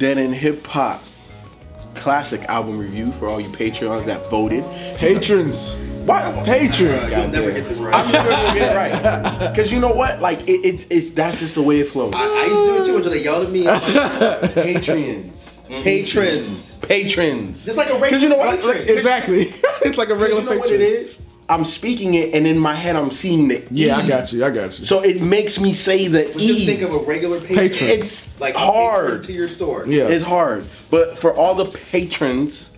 Dead in Hip Hop classic album review for all you Patreons that voted. Patrons. Why? Patrons. You'll never get this right. I'm never gonna get it right. Because you know what? Like, it's that's just the way it flows. I used to do it too until they yelled at me. Patrons. Patrons. Just like a regular. Because you know what? patron. Exactly. It's like a regular You know what patron. it is? I'm speaking it, and in my head, I'm seeing the Yeah, E. I got you. So it makes me say the But E. just think of a regular patron. It's like hard to your store. Yeah. It's hard. But for all the patrons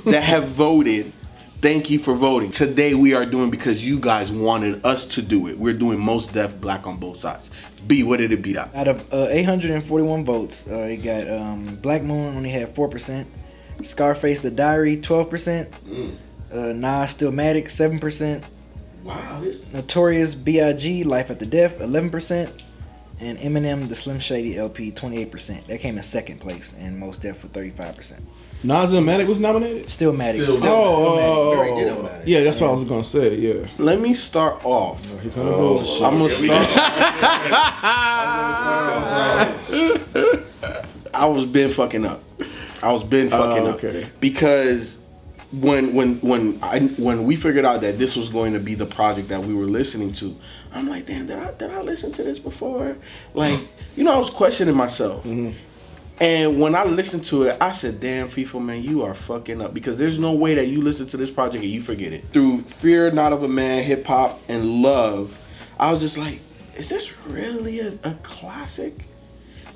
that have voted, thank you for voting. Today we are doing because you guys wanted us to do it. We're doing Most Def Black on Both Sides. B, what did it beat out? Out of 841 votes, it got Black Moon only had 4%, Scarface The Diary 12%, Nas Stillmatic 7%, Wow. Notorious B.I.G. Life After Death 11%, and Eminem The Slim Shady LP 28%. That came in second place, and Most Def for 35%. Nas and Matic was nominated? Stillmatic. Very good on that. Yeah, that's what I was gonna say. Yeah. Let me start off. Here come the bullshit. I'm gonna start. I was been fucking up. Okay. Because when we figured out that this was going to be the project that we were listening to, I'm like, damn, did I listen to this before? Like, I was questioning myself. Mm-hmm. And when I listened to it, I said, damn, Feefo, man, you are fucking up. Because there's no way that you listen to this project and you forget it. Through Fear Not of a Man, Hip Hop, and Love, I was just like, is this really a classic?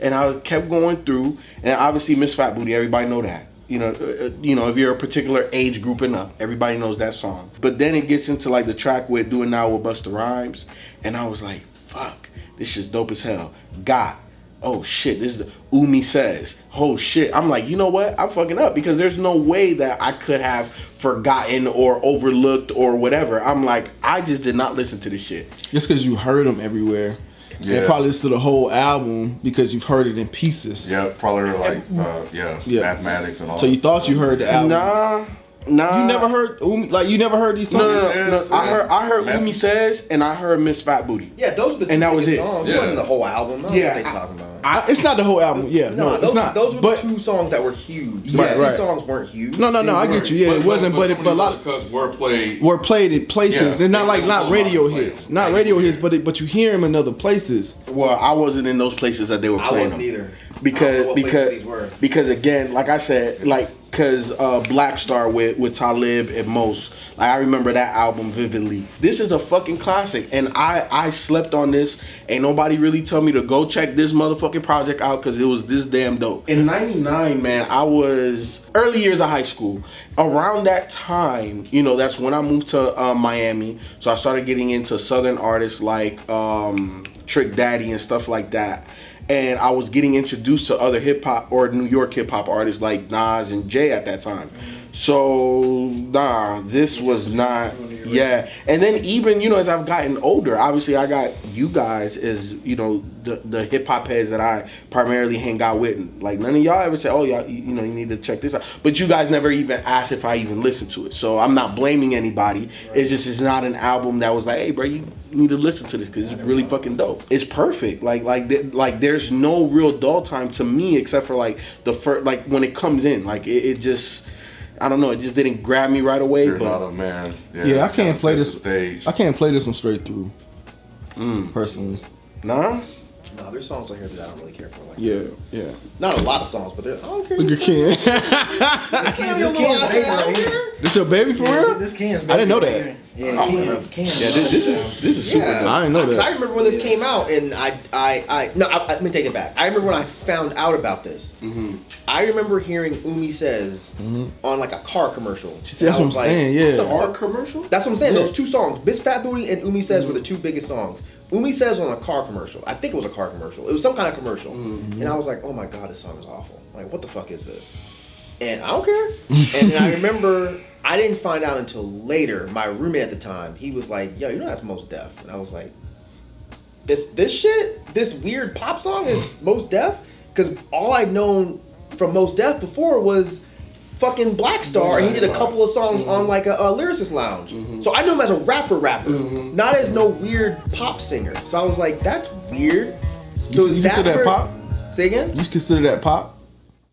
And I kept going through, and obviously Miss Fat Booty, everybody know that. If you're a particular age group and up, everybody knows that song. But then it gets into like the track with Doing Now with Busta Rhymes, and I was like, fuck, this shit's dope as hell. Oh shit, this is the Umi Says. Oh shit. I'm like, you know what? I'm fucking up because there's no way that I could have forgotten or overlooked or whatever. I'm like, I just did not listen to this shit. Just because you heard them everywhere. Yeah. And probably listen to the whole album because you've heard it in pieces. Yeah, probably like mathematics and all. So you thought you heard the album? Nah. You never heard you never heard these songs? No. I heard Umi Says and I heard Miss Fat Booty. Yeah, those were the two And that was biggest it. songs. Yeah. It wasn't the whole album. I don't know what they talking about. It's not the whole album. Yeah, no, those, it's not. those were but, the two songs that were huge. Right, These right. songs weren't huge. No, I get you. Yeah, it wasn't, but a lot because were played. were played in places, Yeah, and not they not were radio played hits, them. not radio hits, but you hear them in other places. Well, I wasn't in those places that they were I playing wasn't them. either. I don't know what places these were. Because again, like I said, because Black Star with Talib and Mos, like I remember that album vividly. This is a fucking classic, and I slept on this. Ain't nobody really tell me to go check this motherfucking project out because it was this damn dope. In '99, man, I was early years of high school. Around that time, that's when I moved to Miami, so I started getting into Southern artists like Trick Daddy and stuff like that. And I was getting introduced to other hip hop or New York hip hop artists like Nas and Jay at that time. So this was not, yeah. And then even, as I've gotten older, obviously I got you guys as, the hip hop heads that I primarily hang out with. Like none of y'all ever say, oh, y'all, you need to check this out. But you guys never even asked if I even listened to it. So I'm not blaming anybody. Right. It's not an album that was like, hey, bro, you need to listen to this because it's really fucking dope. It's perfect. Like there's no real dull time to me except for like the first, like when it comes in, like it just, I don't know, it just didn't grab me right away. You're but not a man. Yeah, I can't play this stage. I can't play this one straight through. Personally. Nah. No, there's songs on here that I don't really care for. Like Yeah. not a lot of songs, but I don't care. Look at Ken. This can This your baby for real? This Ken's I didn't know that. Yeah, Ken. Yeah, this is super dope. I didn't know that. I remember when this came out, and let me take it back. I remember when I found out about this. Mm-hmm. I remember hearing Umi Says on like a car commercial. That's what I'm saying, yeah. Art commercial? That's what I'm saying. Those two songs, Miss Fat Booty and Umi Says, were the two biggest songs. Umi Says on a car commercial. I think it was a car commercial. It was some kind of commercial. And I was like, oh my God, this song is awful. Like, what the fuck is this? And I don't care. And then I remember, I didn't find out until later. My roommate at the time, he was like, yo, that's Mos Def. And I was like, this shit, this weird pop song is Mos Def? Because all I'd known from Mos Def before was fucking Black Star, and he did a couple of songs on like a Lyricist Lounge. So I knew him as a rapper, not as no weird pop singer. So I was like, that's weird. So is you that consider that pop? Say again? You consider that pop?